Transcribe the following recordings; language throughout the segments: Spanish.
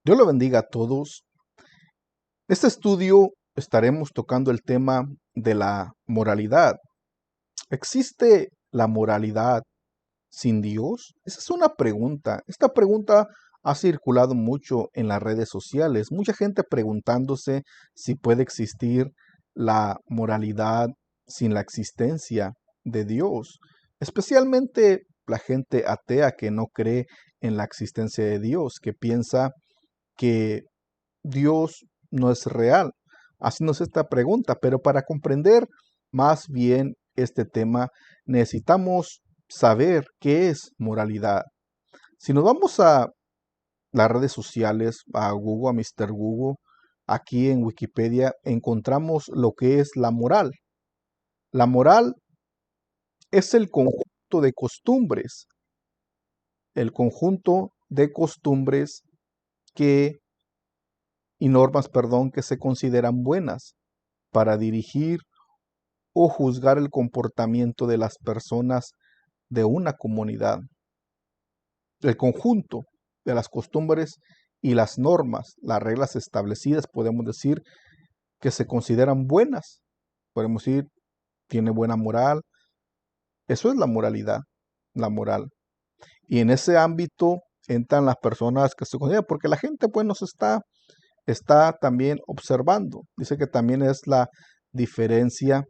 Dios lo bendiga a todos. Este estudio estaremos tocando el tema de la moralidad. ¿Existe la moralidad sin Dios? Esa es una pregunta. Esta pregunta ha circulado mucho en las redes sociales. Mucha gente preguntándose si puede existir la moralidad sin la existencia de Dios. Especialmente la gente atea que no cree en la existencia de Dios, que piensa que Dios no es real. Haciéndose esta pregunta, pero para comprender más bien este tema necesitamos saber qué es moralidad. Si nos vamos a las redes sociales, a Google, a Mr. Google, aquí en Wikipedia encontramos lo que es la moral. La moral es el conjunto de costumbres que y normas, que se consideran buenas para dirigir o juzgar el comportamiento de las personas de una comunidad. El conjunto de las costumbres y las normas, las reglas establecidas, podemos decir que se consideran buenas. Podemos decir, tiene buena moral. Eso es la moralidad, la moral. Y en ese ámbito entran las personas que se consideran, porque la gente pues nos está también observando. Dice que también es la diferencia,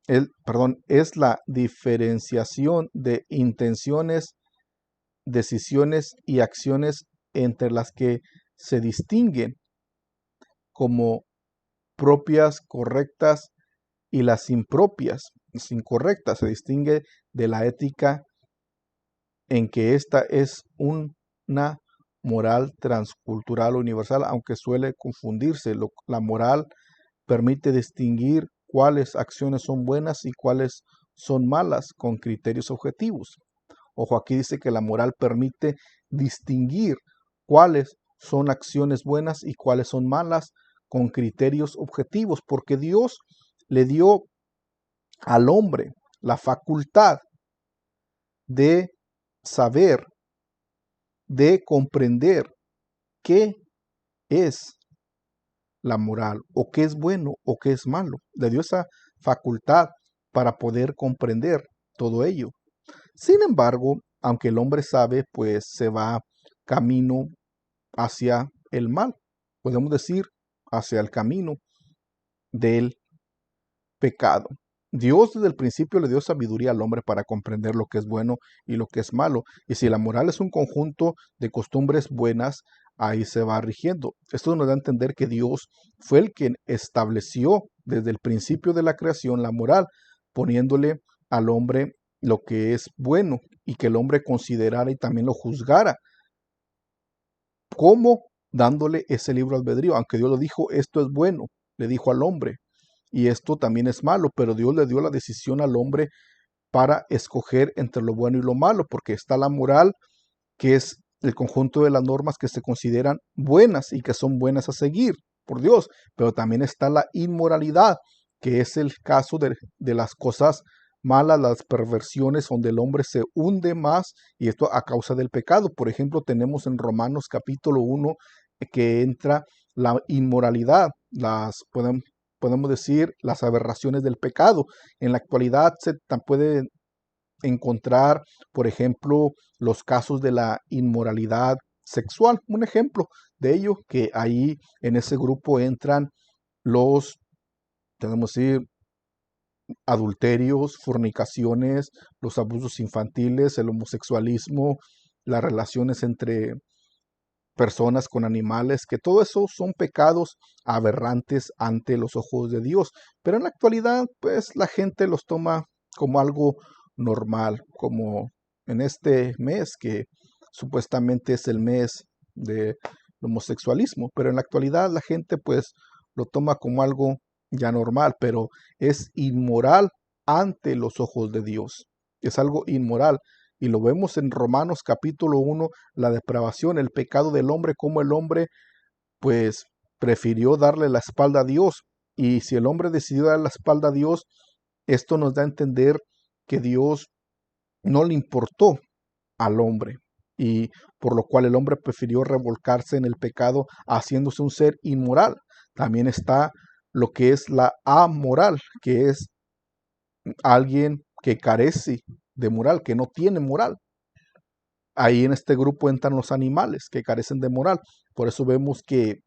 es la diferenciación de intenciones, decisiones y acciones entre las que se distinguen como propias, correctas y las impropias, las incorrectas. Se distingue de la ética en que esta es una moral transcultural universal, aunque suele confundirse. La moral permite distinguir cuáles acciones son buenas y cuáles son malas con criterios objetivos. Ojo, aquí dice que la moral permite distinguir cuáles son acciones buenas y cuáles son malas con criterios objetivos, porque Dios le dio al hombre la facultad de saber, de comprender qué es la moral, o qué es bueno o qué es malo. Le dio esa facultad para poder comprender todo ello. Sin embargo, aunque el hombre sabe, pues se va camino hacia el mal. Podemos decir, hacia el camino del pecado. Dios desde el principio le dio sabiduría al hombre para comprender lo que es bueno y lo que es malo. Y si la moral es un conjunto de costumbres buenas, ahí se va rigiendo. Esto nos da a entender que Dios fue el quien estableció desde el principio de la creación la moral, poniéndole al hombre lo que es bueno y que el hombre considerara y también lo juzgara. ¿Cómo? Dándole ese libre albedrío. Aunque Dios lo dijo, esto es bueno, le dijo al hombre. Y esto también es malo, pero Dios le dio la decisión al hombre para escoger entre lo bueno y lo malo, porque está la moral, que es el conjunto de las normas que se consideran buenas y que son buenas a seguir por Dios, pero también está la inmoralidad, que es el caso de las cosas malas, las perversiones, donde el hombre se hunde más, y esto a causa del pecado. Por ejemplo, tenemos en Romanos capítulo 1 que entra la inmoralidad, podemos decir las aberraciones del pecado. En la actualidad se puede encontrar, por ejemplo, los casos de la inmoralidad sexual. Un ejemplo de ello, que ahí en ese grupo entran tenemos que decir, adulterios, fornicaciones, los abusos infantiles, el homosexualismo, las relaciones entre personas con animales, que todo eso son pecados aberrantes ante los ojos de Dios. Pero en la actualidad, pues la gente los toma como algo normal, como en este mes que supuestamente es el mes del homosexualismo, pero en la actualidad la gente pues lo toma como algo ya normal, pero es inmoral ante los ojos de Dios. Es algo inmoral. Y lo vemos en Romanos capítulo 1, la depravación, el pecado del hombre, como el hombre pues prefirió darle la espalda a Dios. Y si el hombre decidió dar la espalda a Dios, esto nos da a entender que Dios no le importó al hombre. y por lo cual el hombre prefirió revolcarse en el pecado haciéndose un ser inmoral. También está lo que es la amoral, que es alguien que carece de moral, que no tiene moral. Ahí en este grupo entran los animales que carecen de moral. Por eso vemos que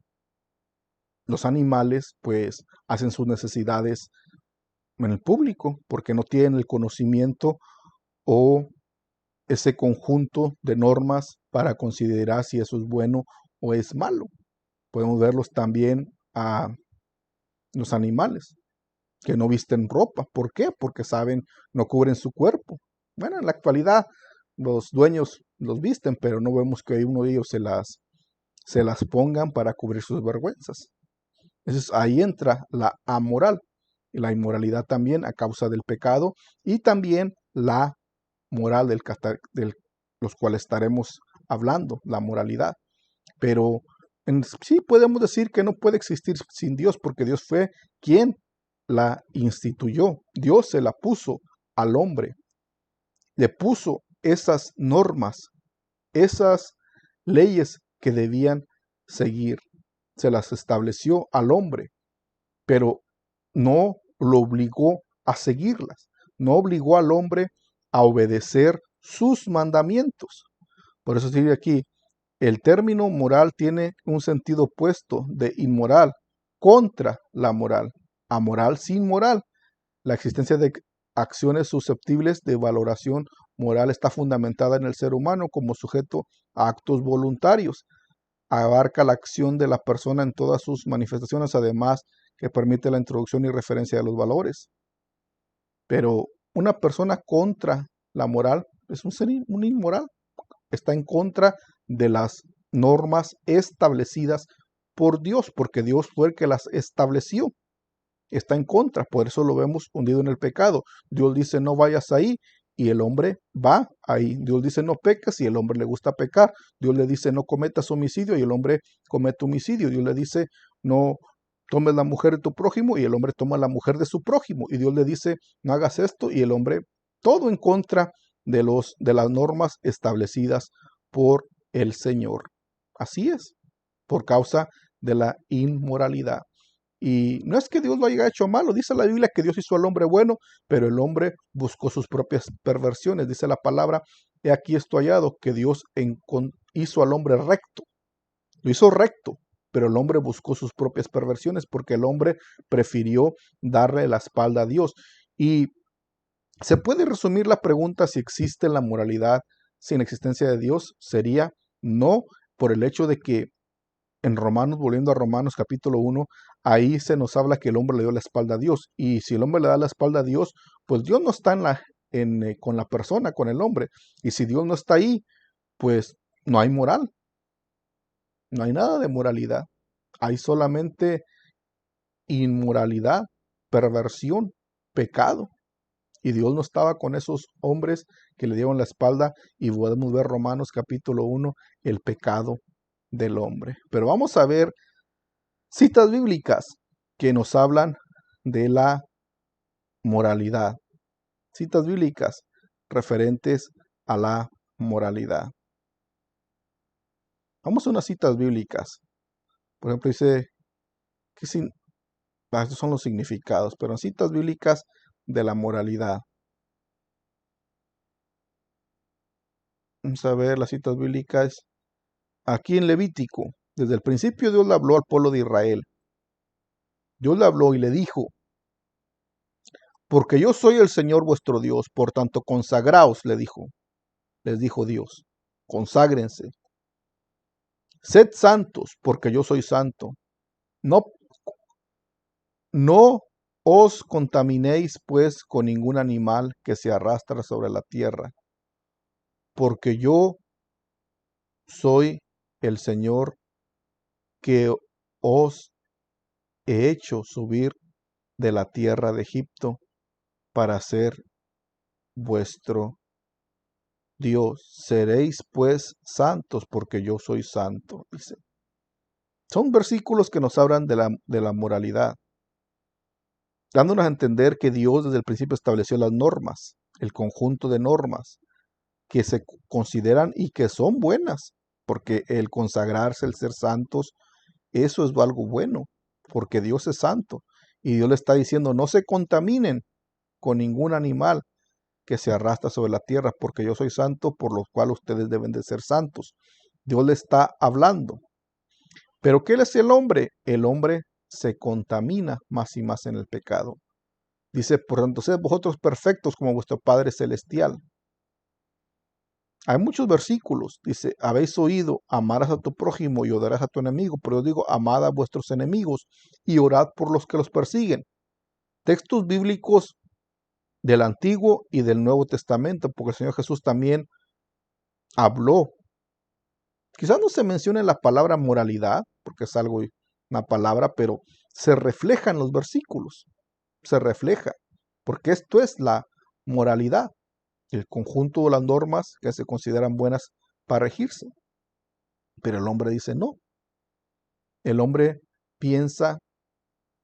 los animales pues hacen sus necesidades en el público, porque no tienen el conocimiento o ese conjunto de normas para considerar si eso es bueno o es malo. Podemos verlos también a los animales que no visten ropa. ¿Por qué? Porque saben, no cubren su cuerpo. Bueno, en la actualidad los dueños los visten, pero no vemos que uno de ellos se las pongan para cubrir sus vergüenzas. Entonces ahí entra la amoral y la inmoralidad también a causa del pecado y también la moral de los cuales estaremos hablando, la moralidad. Pero sí podemos decir que no puede existir sin Dios porque Dios fue quien la instituyó. Dios se la puso al hombre. Le puso esas normas, esas leyes que debían seguir. Se las estableció al hombre, pero no lo obligó a seguirlas. No obligó al hombre a obedecer sus mandamientos. Por eso sigue aquí, el término moral tiene un sentido opuesto de inmoral contra la moral. Amoral sin moral. La existencia de acciones susceptibles de valoración moral está fundamentada en el ser humano como sujeto a actos voluntarios. Abarca la acción de la persona en todas sus manifestaciones, además que permite la introducción y referencia de los valores. Pero una persona contra la moral es un inmoral. Está en contra de las normas establecidas por Dios, porque Dios fue el que las estableció. Está en contra, por eso lo vemos hundido en el pecado. Dios dice no vayas ahí y el hombre va ahí. Dios dice no peques y el hombre le gusta pecar. Dios le dice no cometas homicidio y el hombre comete homicidio. Dios le dice no tomes la mujer de tu prójimo y el hombre toma la mujer de su prójimo. Y Dios le dice no hagas esto y el hombre, todo en contra de las normas establecidas por el Señor. Así es, por causa de la inmoralidad. Y no es que Dios lo haya hecho malo, dice la Biblia que Dios hizo al hombre bueno, pero el hombre buscó sus propias perversiones. Dice la palabra, he aquí esto hallado, que Dios hizo al hombre recto. Lo hizo recto, pero el hombre buscó sus propias perversiones porque el hombre prefirió darle la espalda a Dios. Y se puede resumir la pregunta si existe la moralidad sin existencia de Dios, sería no, por el hecho de que en Romanos, volviendo a Romanos capítulo 1, ahí se nos habla que el hombre le dio la espalda a Dios. Y si el hombre le da la espalda a Dios, pues Dios no está con la persona, con el hombre. Y si Dios no está ahí, pues no hay moral. No hay nada de moralidad. Hay solamente inmoralidad, perversión, pecado. Y Dios no estaba con esos hombres que le dieron la espalda y podemos ver Romanos capítulo 1, el pecado del hombre. Pero vamos a ver citas bíblicas que nos hablan de la moralidad. Citas bíblicas referentes a la moralidad. Vamos a unas citas bíblicas. Por ejemplo, dice que estos son los significados, pero en citas bíblicas de la moralidad. Vamos a ver las citas bíblicas aquí en Levítico. Desde el principio Dios le habló al pueblo de Israel. Dios le habló y le dijo, porque yo soy el Señor vuestro Dios, por tanto consagraos, les dijo Dios, conságrense. Sed santos, porque yo soy santo. No, no os contaminéis pues con ningún animal que se arrastra sobre la tierra, porque yo soy el Señor que os he hecho subir de la tierra de Egipto para ser vuestro Dios. Seréis pues santos porque yo soy santo, dice. Son versículos que nos hablan de la moralidad, dándonos a entender que Dios desde el principio estableció las normas, el conjunto de normas que se consideran y que son buenas, porque el consagrarse, el ser santos, eso es algo bueno, porque Dios es santo y Dios le está diciendo, no se contaminen con ningún animal que se arrastra sobre la tierra, porque yo soy santo, por lo cual ustedes deben de ser santos. Dios le está hablando. Pero ¿qué es el hombre? El hombre se contamina más y más en el pecado. Dice, por tanto, sed vosotros perfectos como vuestro Padre Celestial. Hay muchos versículos. Dice, habéis oído, amarás a tu prójimo y odiarás a tu enemigo. Pero yo digo, amad a vuestros enemigos y orad por los que los persiguen. Textos bíblicos del Antiguo y del Nuevo Testamento, porque el Señor Jesús también habló. Quizás no se mencione la palabra moralidad, porque es algo, una palabra, pero se refleja en los versículos. Se refleja, porque esto es la moralidad, el conjunto de las normas que se consideran buenas para regirse. Pero el hombre dice no. El hombre piensa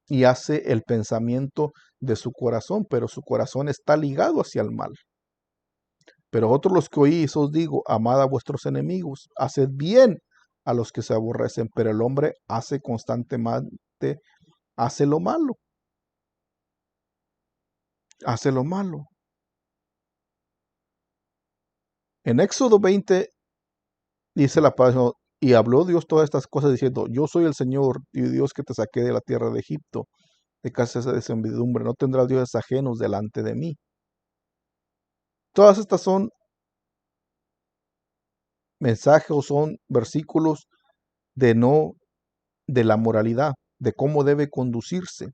y hace el pensamiento de su corazón, pero su corazón está ligado hacia el mal. Pero otros los que oís os digo, amad a vuestros enemigos, haced bien a los que se aborrecen, pero el hombre hace constantemente, hace lo malo. Hace lo malo. En Éxodo 20 dice la palabra, y habló Dios todas estas cosas diciendo, yo soy el Señor, y Dios que te saqué de la tierra de Egipto, de casa de servidumbre, no tendrás dioses ajenos delante de mí. Todas estas son mensajes o son versículos de la moralidad, de cómo debe conducirse.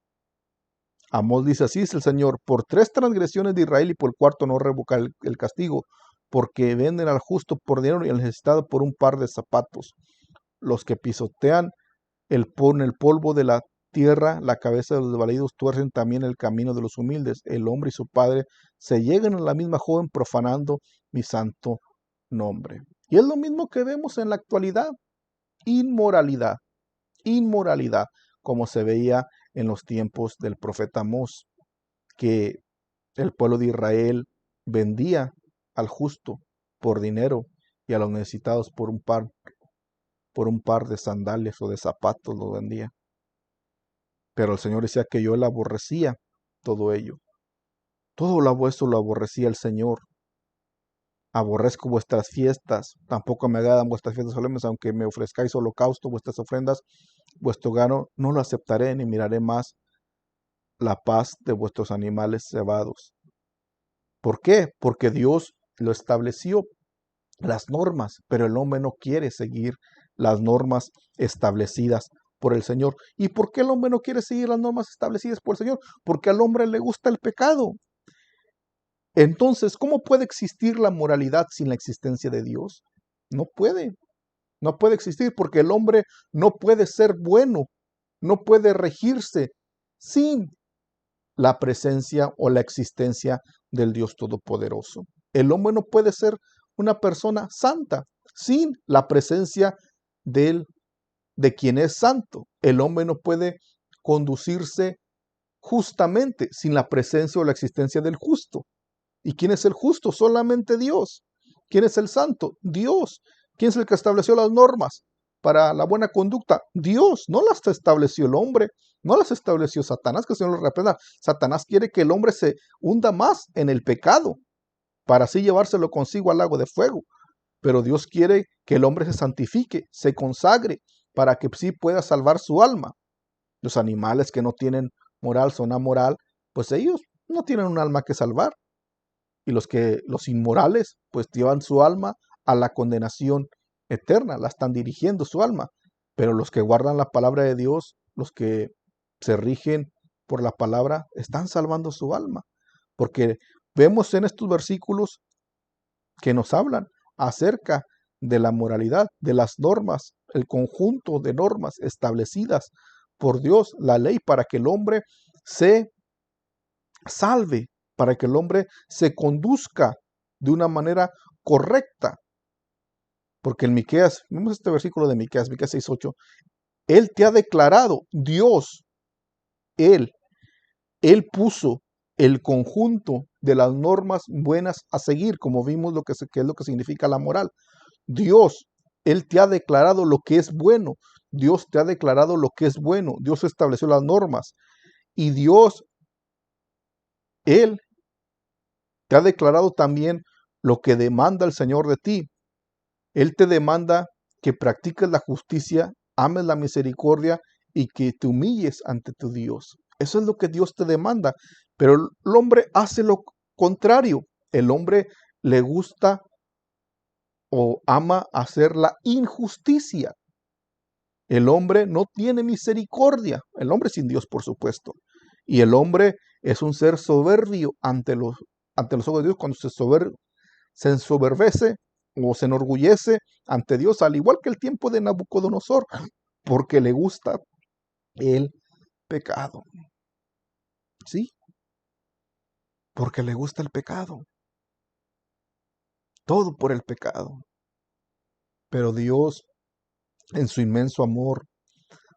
Amós dice, así es el Señor, por 3 transgresiones de Israel y por el cuarto no revocar el castigo, porque venden al justo por dinero y al necesitado por un par de zapatos. Los que pisotean el polvo de la tierra, la cabeza de los desvalidos, tuercen también el camino de los humildes. El hombre y su padre se llegan a la misma joven profanando mi santo nombre. Y es lo mismo que vemos en la actualidad, inmoralidad, inmoralidad, como se veía en los tiempos del profeta Amós, que el pueblo de Israel vendía al justo por dinero y a los necesitados por un par de sandalias o de zapatos lo vendía. Pero el Señor decía que yo le aborrecía todo ello. Todo lo vuestro lo aborrecía el Señor. Aborrezco vuestras fiestas, tampoco me agradan vuestras fiestas solemnes, aunque me ofrezcáis holocausto, vuestras ofrendas, vuestro gano, no lo aceptaré ni miraré más la paz de vuestros animales cebados. ¿Por qué? Porque Dios lo estableció, las normas, pero el hombre no quiere seguir las normas establecidas por el Señor. ¿Y por qué el hombre no quiere seguir las normas establecidas por el Señor? Porque al hombre le gusta el pecado. Entonces, ¿cómo puede existir la moralidad sin la existencia de Dios? No puede. No puede existir porque el hombre no puede ser bueno, no puede regirse sin la presencia o la existencia del Dios Todopoderoso. El hombre no puede ser una persona santa sin la presencia de quien es santo. El hombre no puede conducirse justamente sin la presencia o la existencia del justo. ¿Y quién es el justo? Solamente Dios. ¿Quién es el santo? Dios. ¿Quién es el que estableció las normas para la buena conducta? Dios. No las estableció el hombre, no las estableció Satanás, que el Señor lo reprenda. Satanás quiere que el hombre se hunda más en el pecado para así llevárselo consigo al lago de fuego. Pero Dios quiere que el hombre se santifique, se consagre, para que sí pueda salvar su alma. Los animales que no tienen moral son amoral, pues ellos no tienen un alma que salvar. Y los inmorales, pues llevan su alma a la condenación eterna, la están dirigiendo su alma. Pero los que guardan la palabra de Dios, los que se rigen por la palabra, están salvando su alma. Porque vemos en estos versículos que nos hablan acerca de la moralidad, de las normas, el conjunto de normas establecidas por Dios, la ley, para que el hombre se salve, para que el hombre se conduzca de una manera correcta. Porque en Miqueas, vemos este versículo de Miqueas 6:8, Él te ha declarado, Dios, Él puso el conjunto de las normas buenas a seguir, como vimos qué es lo que significa la moral. Dios, Él te ha declarado lo que es bueno. Dios te ha declarado lo que es bueno. Dios estableció las normas. Y Dios, Él te ha declarado también lo que demanda el Señor de ti. Él te demanda que practiques la justicia, ames la misericordia y que te humilles ante tu Dios. Eso es lo que Dios te demanda. Pero el hombre hace lo contrario. El hombre le gusta o ama hacer la injusticia. El hombre no tiene misericordia. El hombre sin Dios, por supuesto. Y el hombre es un ser soberbio ante los ojos de Dios cuando se ensoberbece o se enorgullece ante Dios, al igual que el tiempo de Nabucodonosor, porque le gusta el pecado. ¿Sí? Porque le gusta el pecado. Todo por el pecado. Pero Dios, en su inmenso amor,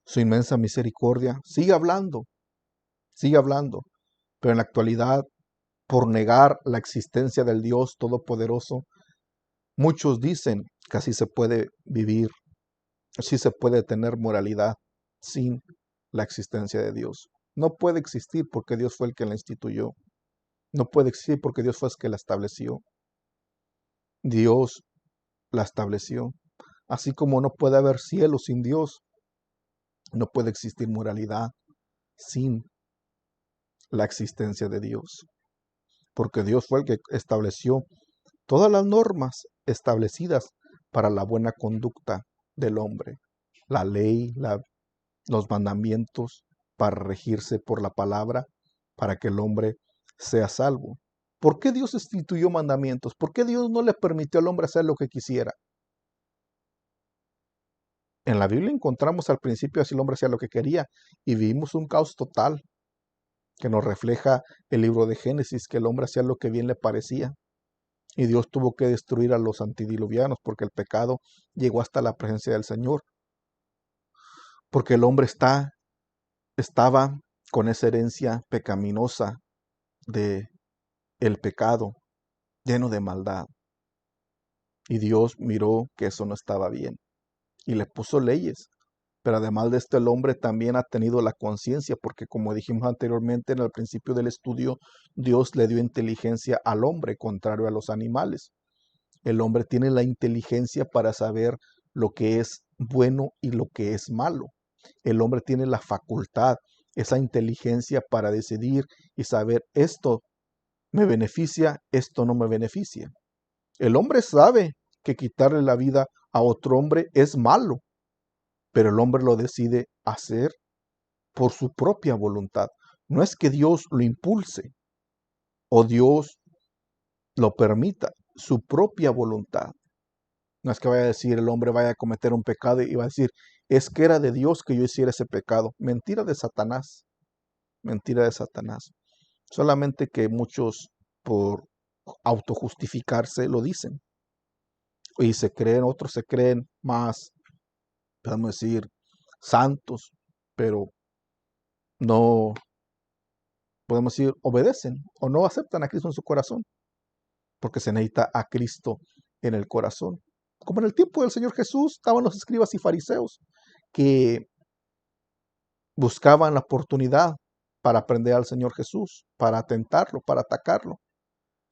su inmensa misericordia, sigue hablando. Pero en la actualidad, por negar la existencia del Dios Todopoderoso, muchos dicen que así se puede vivir, así se puede tener moralidad sin la existencia de Dios. No puede existir porque Dios fue el que la instituyó. No puede existir porque Dios fue el que la estableció. Dios la estableció. Así como no puede haber cielo sin Dios, no puede existir moralidad sin la existencia de Dios. Porque Dios fue el que estableció todas las normas establecidas para la buena conducta del hombre. La ley, los mandamientos para regirse por la palabra, para que el hombre sea salvo. ¿Por qué Dios instituyó mandamientos? ¿Por qué Dios no le permitió al hombre hacer lo que quisiera? En la Biblia encontramos al principio así el hombre hacía lo que quería y vivimos un caos total que nos refleja el libro de Génesis, que el hombre hacía lo que bien le parecía. Y Dios tuvo que destruir a los antidiluvianos porque el pecado llegó hasta la presencia del Señor. Porque el hombre estaba con esa herencia pecaminosa de el pecado, lleno de maldad. Y Dios miró que eso no estaba bien y le puso leyes. Pero además de esto, el hombre también ha tenido la conciencia, porque como dijimos anteriormente en el principio del estudio, Dios le dio inteligencia al hombre, contrario a los animales. El hombre tiene la inteligencia para saber lo que es bueno y lo que es malo. El hombre tiene la facultad, esa inteligencia para decidir y saber esto me beneficia, esto no me beneficia. El hombre sabe que quitarle la vida a otro hombre es malo, pero el hombre lo decide hacer por su propia voluntad. No es que Dios lo impulse o Dios lo permita, su propia voluntad. No es que vaya a decir el hombre vaya a cometer un pecado y va a decir, es que era de Dios que yo hiciera ese pecado. Mentira de Satanás, mentira de Satanás. Solamente que muchos por autojustificarse lo dicen. Y otros se creen más, podemos decir, santos, pero no, podemos decir, obedecen o no aceptan a Cristo en su corazón, porque se necesita a Cristo en el corazón. Como en el tiempo del Señor Jesús, estaban los escribas y fariseos que buscaban la oportunidad para aprender al Señor Jesús, para atentarlo, para atacarlo.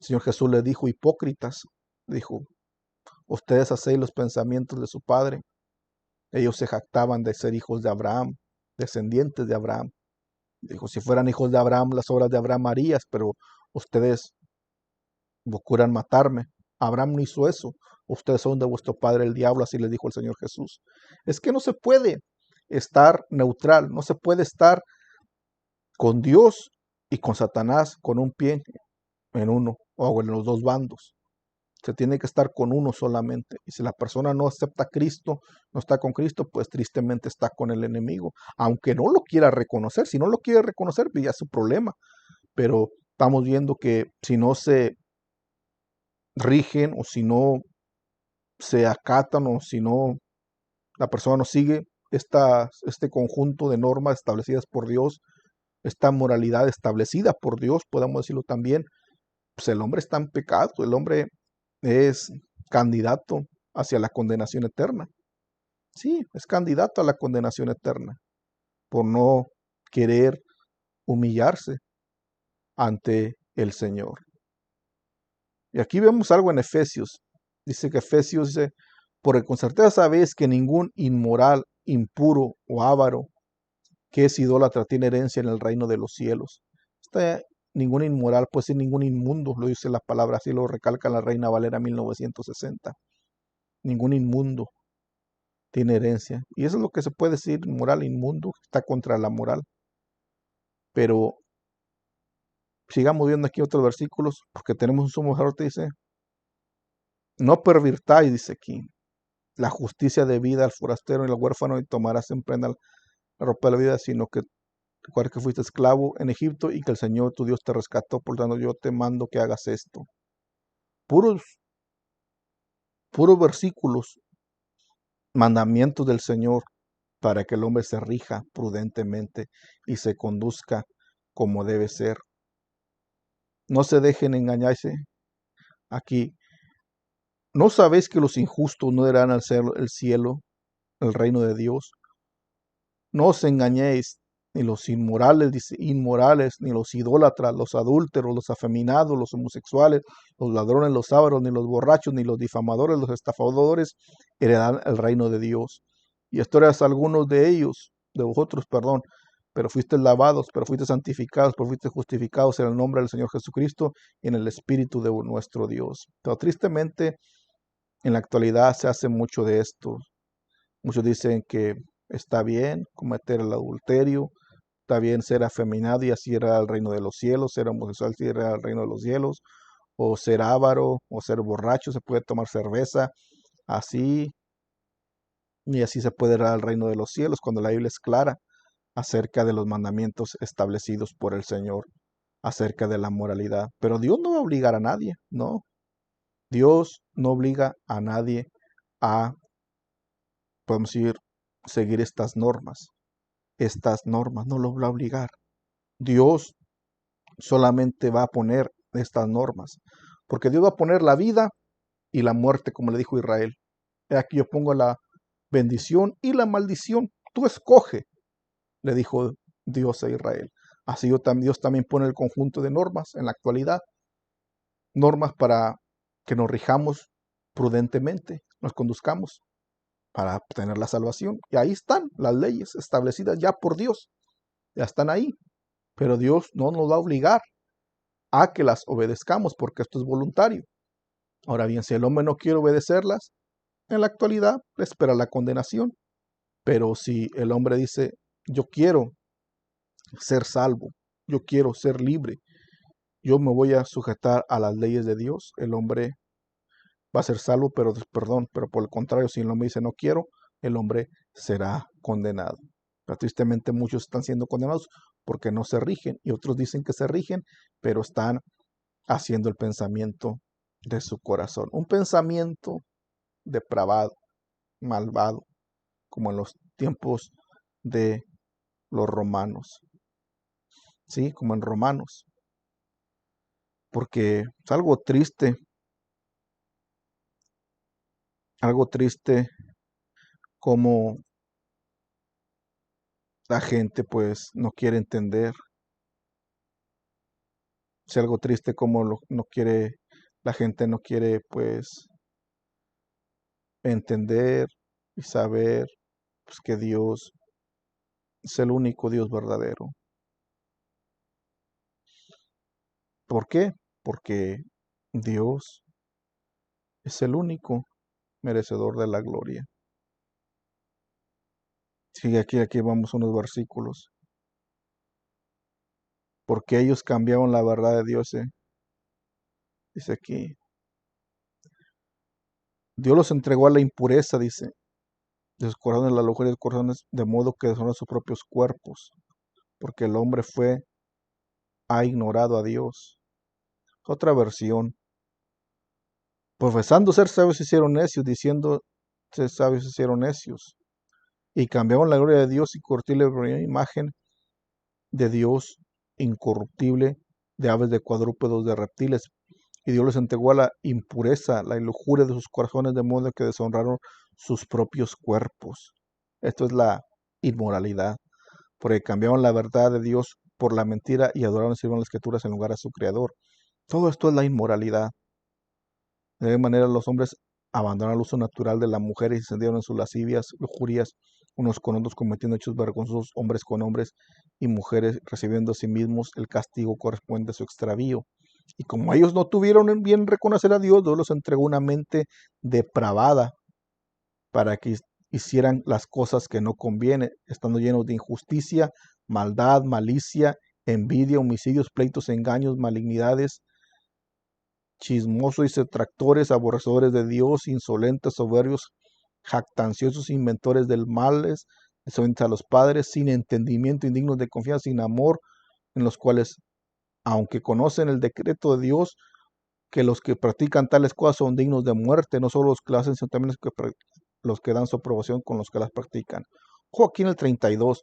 El Señor Jesús les dijo, hipócritas, dijo, ustedes hacéis los pensamientos de su padre. Ellos se jactaban de ser hijos de Abraham, descendientes de Abraham. Dijo, si fueran hijos de Abraham, las obras de Abraham harías, pero ustedes procuran matarme. Abraham no hizo eso. Ustedes son de vuestro padre el diablo, así le dijo el Señor Jesús. Es que no se puede estar neutral, no se puede estar con Dios y con Satanás con un pie en uno o en los dos bandos. Se tiene que estar con uno solamente. Y si la persona no acepta a Cristo, no está con Cristo, pues tristemente está con el enemigo. Aunque no lo quiera reconocer, si no lo quiere reconocer, pues ya es su problema. Pero estamos viendo que si no se rigen o si no se acatan o si no la persona no sigue este conjunto de normas establecidas por Dios, esta moralidad establecida por Dios, podemos decirlo también, pues el hombre está en pecado, el hombre es candidato hacia la condenación eterna. Sí, es candidato a la condenación eterna por no querer humillarse ante el Señor. Y aquí vemos algo en Efesios. Dice que Efesios dice, porque con certeza sabéis que ningún inmoral, impuro o avaro que es idólatra tiene herencia en el reino de los cielos. Ningún inmoral, puede ser ningún inmundo, lo dice la palabra, así lo recalca la Reina Valera 1960. Ningún inmundo tiene herencia. Y eso es lo que se puede decir, moral inmundo, está contra la moral. Pero sigamos viendo aquí otros versículos, porque tenemos un sumo sacerdote, dice, no pervirtáis, dice aquí, la justicia de vida al forastero y al huérfano y tomarás en prenda la ropa de la vida, sino que recuerda que fuiste esclavo en Egipto y que el Señor tu Dios te rescató, por tanto yo te mando que hagas esto. Puros versículos, mandamientos del Señor para que el hombre se rija prudentemente y se conduzca como debe ser. No se dejen engañarse aquí. ¿No sabéis que los injustos no heredarán al cielo, el reino de Dios? No os engañéis, ni los inmorales, dice, inmorales, ni los idólatras, los adúlteros, los afeminados, los homosexuales, los ladrones, los ávaros, ni los borrachos, ni los difamadores, los estafadores, heredarán el reino de Dios. Y esto eras algunos de ellos, de vosotros, perdón, pero fuisteis lavados, pero fuisteis santificados, pero fuisteis justificados en el nombre del Señor Jesucristo y en el Espíritu de nuestro Dios. Pero tristemente, en la actualidad se hace mucho de esto. Muchos dicen que está bien cometer el adulterio, está bien ser afeminado y así era el reino de los cielos, ser homosexual y así era el reino de los cielos, o ser avaro, o ser borracho, se puede tomar cerveza, así, y así se puede ir al reino de los cielos, cuando la Biblia es clara acerca de los mandamientos establecidos por el Señor, acerca de la moralidad. Pero Dios no va a obligar a nadie, no. Dios no obliga a nadie a, podemos decir, seguir estas normas. Estas normas no los va a obligar. Dios solamente va a poner estas normas, porque Dios va a poner la vida y la muerte, como le dijo Israel. Aquí yo pongo la bendición y la maldición. Tú escoge, le dijo Dios a Israel. Así Dios también pone el conjunto de normas en la actualidad. Normas para que nos rijamos prudentemente, nos conduzcamos para obtener la salvación. Y ahí están las leyes establecidas ya por Dios. Ya están ahí. Pero Dios no nos va a obligar a que las obedezcamos porque esto es voluntario. Ahora bien, si el hombre no quiere obedecerlas, en la actualidad le espera la condenación. Pero si el hombre dice, yo quiero ser salvo, yo quiero ser libre, yo me voy a sujetar a las leyes de Dios, el hombre va a ser salvo, pero por el contrario, si el hombre dice no quiero, el hombre será condenado. Pero tristemente muchos están siendo condenados porque no se rigen y otros dicen que se rigen, pero están haciendo el pensamiento de su corazón. Un pensamiento depravado, malvado, como en los tiempos de los romanos. Sí, como en Romanos. Porque es algo triste como la gente pues no quiere entender. Es algo triste como la gente no quiere pues entender y saber pues, que Dios es el único Dios verdadero. ¿Por qué? Porque Dios es el único merecedor de la gloria. Sigue aquí vamos a unos versículos. Porque ellos cambiaron la verdad de Dios. Dice aquí. Dios los entregó a la impureza, dice, de sus corazones, la lujuria de sus corazones, de modo que deshonran sus propios cuerpos, porque el hombre ha ignorado a Dios. Otra versión. Profesando ser sabios se hicieron necios, diciendo ser sabios se hicieron necios. Y cambiaron la gloria de Dios y cortíle la imagen de Dios incorruptible, de aves, de cuadrúpedos, de reptiles. Y Dios les entregó a la impureza, la lujuria de sus corazones, de modo que deshonraron sus propios cuerpos. Esto es la inmoralidad, porque cambiaron la verdad de Dios por la mentira y adoraron y sirvieron las escrituras en lugar de su creador. Todo esto es la inmoralidad. De igual manera, los hombres abandonaron el uso natural de la mujer y se encendieron en sus lascivias, lujurias, unos con otros, cometiendo hechos vergonzosos, hombres con hombres y mujeres, recibiendo a sí mismos el castigo correspondiente a su extravío. Y como ellos no tuvieron en bien reconocer a Dios, Dios los entregó una mente depravada para que hicieran las cosas que no convienen, estando llenos de injusticia, maldad, malicia, envidia, homicidios, pleitos, engaños, malignidades, chismosos y detractores, aborrecedores de Dios, insolentes, soberbios, jactanciosos, inventores del males, desobedientes a los padres, sin entendimiento, indignos de confianza, sin amor, en los cuales, aunque conocen el decreto de Dios, que los que practican tales cosas son dignos de muerte, no solo los que las hacen, sino también los que dan su aprobación con los que las practican. Ojo, aquí en el 32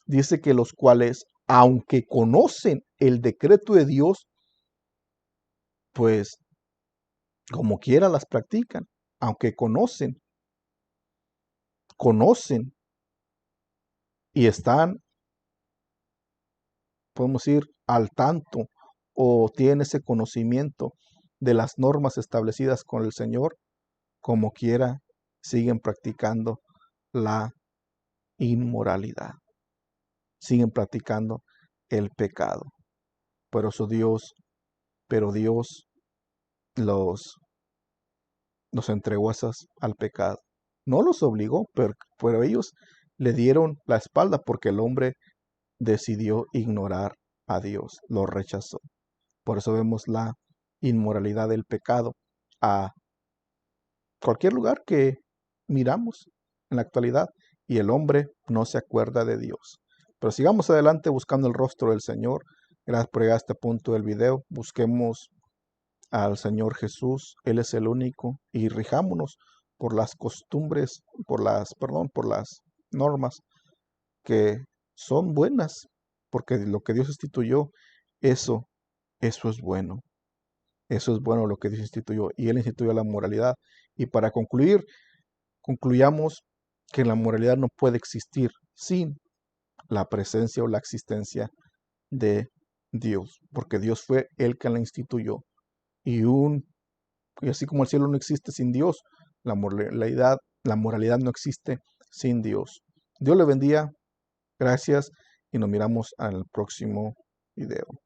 dice que los cuales, aunque conocen el decreto de Dios, pues como quiera las practican, aunque conocen y están, podemos ir al tanto o tienen ese conocimiento de las normas establecidas con el Señor, como quiera siguen practicando la inmoralidad, siguen practicando el pecado. Pero Dios los, los entregó al pecado. No los obligó, pero ellos le dieron la espalda porque el hombre decidió ignorar a Dios, lo rechazó. Por eso vemos la inmoralidad del pecado a cualquier lugar que miramos en la actualidad y el hombre no se acuerda de Dios. Pero sigamos adelante buscando el rostro del Señor. Gracias por llegar a este punto del video. Busquemos al Señor Jesús. Él es el único y rijámonos por las costumbres, por las normas que son buenas, porque lo que Dios instituyó, eso es bueno. Eso es bueno lo que Dios instituyó y Él instituyó la moralidad. Y para concluir, concluyamos que la moralidad no puede existir sin la presencia o la existencia de Dios, porque Dios fue el que la instituyó. Y así como el cielo no existe sin Dios, la moralidad no existe sin Dios. Dios le bendiga, gracias y nos miramos al próximo video.